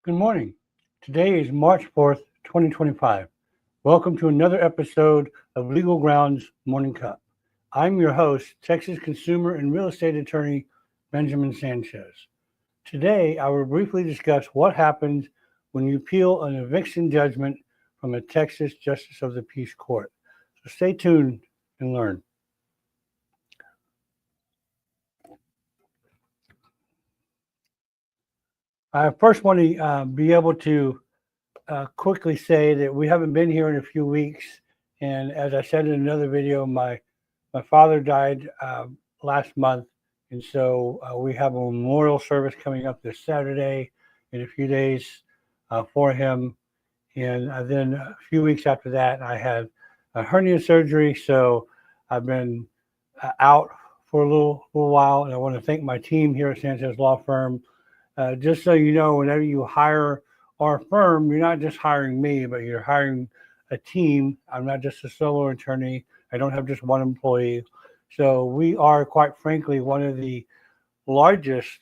Good morning. Today is March 4th, 2025. Welcome to another episode of Legal Grounds Morning Cup. I'm your host, Texas consumer and real estate attorney Benjamin Sanchez. Today, I will briefly discuss what happens when you appeal an eviction judgment from a Texas Justice of the Peace Court. So stay tuned and learn. I first want to be able to quickly say that we haven't been here in a few weeks. And as I said in another video, my father died last month. And so we have a memorial service coming up this Saturday in a few days for him. And then a few weeks after that, I had a hernia surgery. So I've been out for a little while. And I want to thank my team here at Sanchez Law Firm. Just so you know, whenever you hire our firm, you're not just hiring me, but you're hiring a team. I'm not just a solo attorney. I don't have just one employee. So we are, quite frankly, one of the largest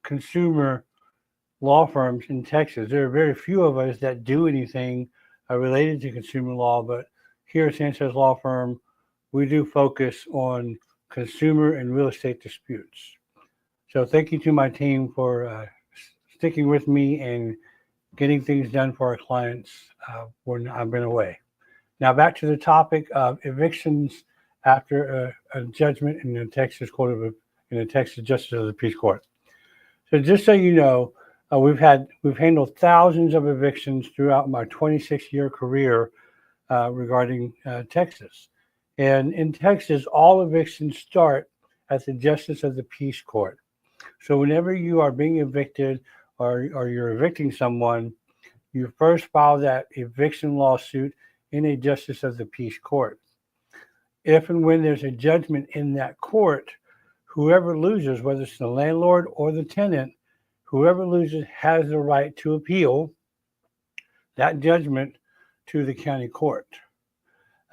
consumer law firms in Texas. There are very few of us that do anything related to consumer law, but here at Sanchez Law Firm, we do focus on consumer and real estate disputes. So thank you to my team for sticking with me and getting things done for our clients when I've been away. Now back to the topic of evictions after a judgment in the Texas Justice of the Peace Court. So just so you know, we've handled thousands of evictions throughout my 26-year career regarding Texas. And in Texas, all evictions start at the Justice of the Peace Court. So whenever you are being evicted or you're evicting someone, you first file that eviction lawsuit in a Justice of the Peace Court. If and when there's a judgment in that court, whoever loses, whether it's the landlord or the tenant, whoever loses has the right to appeal that judgment to the county court.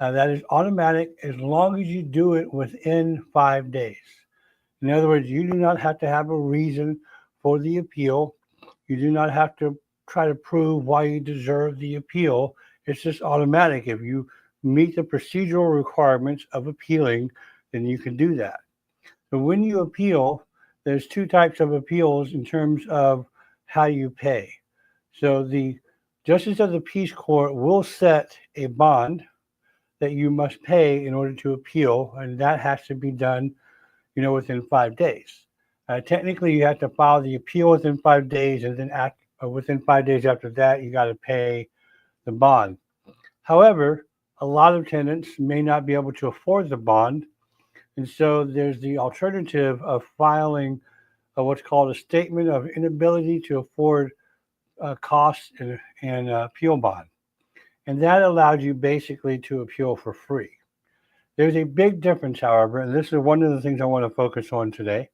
That is automatic as long as you do it within 5 days. In other words, you do not have to have a reason for the appeal. You do not have to try to prove why you deserve the appeal. It's just automatic. If you meet the procedural requirements of appealing, then you can do that. So when you appeal, there's two types of appeals in terms of how you pay. So the Justice of the Peace Court will set a bond that you must pay in order to appeal, and that has to be done within 5 days. Technically, you have to file the appeal within 5 days, and then within 5 days after that, you got to pay the bond. However, a lot of tenants may not be able to afford the bond, and so there's the alternative of filing what's called a statement of inability to afford costs and appeal bond. And that allows you basically to appeal for free. There's a big difference, however, and this is one of the things I want to focus on today.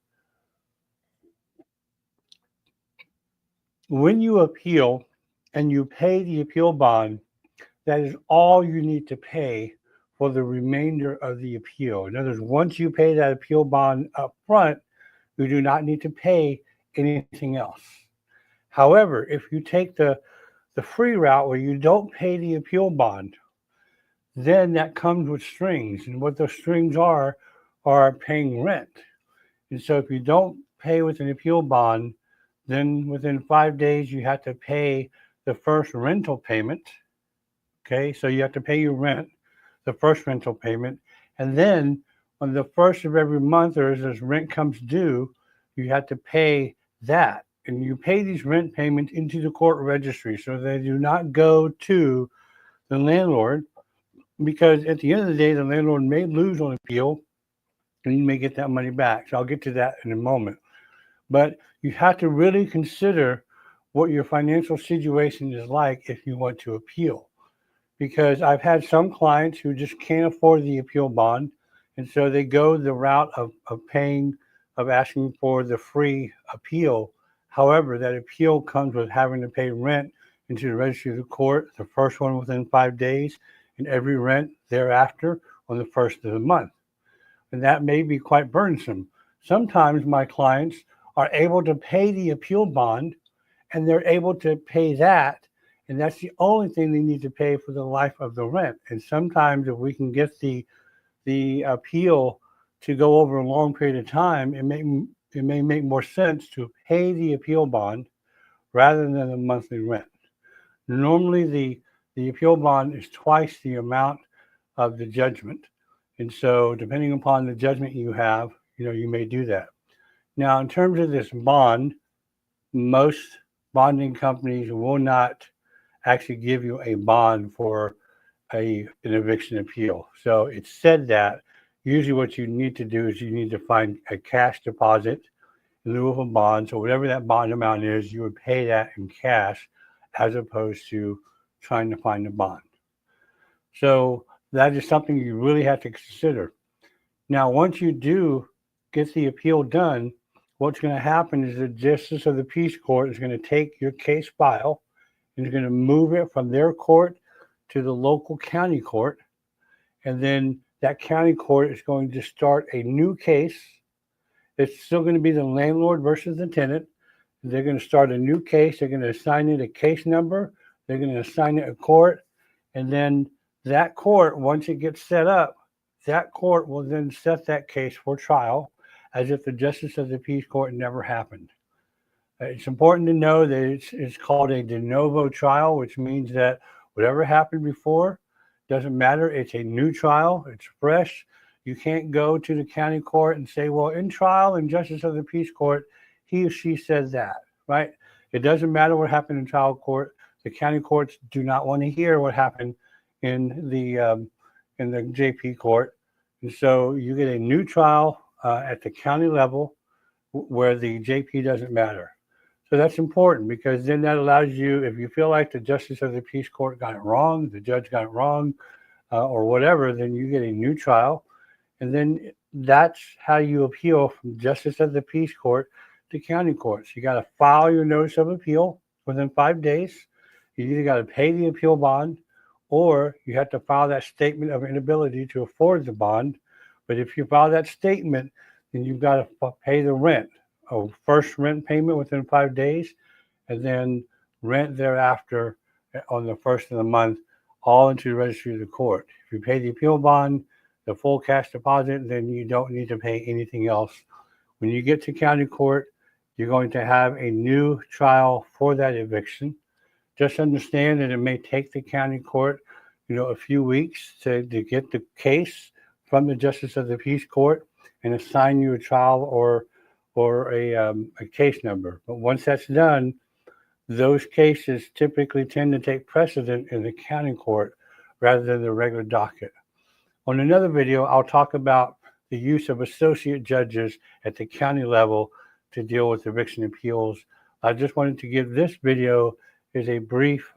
When you appeal and you pay the appeal bond, that is all you need to pay for the remainder of the appeal. In other words, once you pay that appeal bond up front, you do not need to pay anything else. However, if you take the free route where you don't pay the appeal bond, then that comes with strings. And what those strings are paying rent. And so if you don't pay with an appeal bond, then within 5 days, you have to pay the first rental payment. Okay, so you have to pay your rent, the first rental payment. And then on the first of every month, or as rent comes due, you have to pay that. And you pay these rent payments into the court registry so they do not go to the landlord, because at the end of the day, the landlord may lose on appeal and you may get that money back. So I'll get to that in a moment. But you have to really consider what your financial situation is like if you want to appeal. Because I've had some clients who just can't afford the appeal bond, and so they go the route of asking for the free appeal. However, that appeal comes with having to pay rent into the registry of the court, the first one within 5 days, and every rent thereafter on the first of the month. And that may be quite burdensome. Sometimes my clients are able to pay the appeal bond and they're able to pay that, and that's the only thing they need to pay for the life of the rent. And sometimes if we can get the appeal to go over a long period of time, it may make more sense to pay the appeal bond rather than the monthly rent. Normally, the appeal bond is twice the amount of the judgment, and so depending upon the judgment you have, you may do that. Now, in terms of this bond, most bonding companies will not actually give you a bond for an eviction appeal. So it's said that usually what you need to do is you need to find a cash deposit in lieu of a bond. So whatever that bond amount is, you would pay that in cash as opposed to trying to find a bond. So that is something you really have to consider. Now, once you do get the appeal done, what's going to happen is the Justice of the Peace Court is going to take your case file and is going to move it from their court to the local county court. And then that county court is going to start a new case. It's still going to be the landlord versus the tenant. They're going to start a new case. They're going to assign it a case number. They're going to assign it a court. And then that court, once it gets set up, that court will then set that case for trial as if the Justice of the Peace Court never happened. It's important to know that it's called a de novo trial, which means that whatever happened before doesn't matter. It's a new trial. It's fresh. You can't go to the county court and say, well, in trial in Justice of the Peace Court, he or she says that, right? It doesn't matter what happened in trial court. The county courts do not want to hear what happened in the JP court. And so you get a new trial at the county level where the JP doesn't matter. So that's important because then that allows you, if you feel like the Justice of the Peace Court got it wrong, the judge got it wrong, or whatever, then you get a new trial. And then that's how you appeal from Justice of the Peace Court to county courts. You got to file your notice of appeal within 5 days. You either got to pay the appeal bond or you have to file that statement of inability to afford the bond. But if you file that statement, then you've got to pay the rent. First rent payment within 5 days, and then rent thereafter on the first of the month, all into the registry of the court. If you pay the appeal bond, the full cash deposit, then you don't need to pay anything else. When you get to county court, you're going to have a new trial for that eviction. Just understand that it may take the county court, a few weeks to get the case from the Justice of the Peace Court and assign you a trial or a case number. But once that's done, those cases typically tend to take precedent in the county court rather than the regular docket. On another video, I'll talk about the use of associate judges at the county level to deal with eviction appeals. I just wanted to give this video as a brief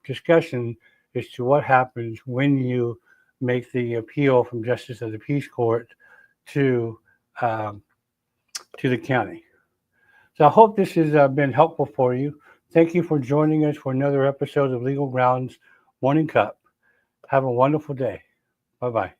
discussion as to what happens when you make the appeal from Justice of the Peace Court to the county. So I hope this has been helpful for you. Thank you for joining us for another episode of Legal Grounds Morning Cup. Have a wonderful day. Bye-bye.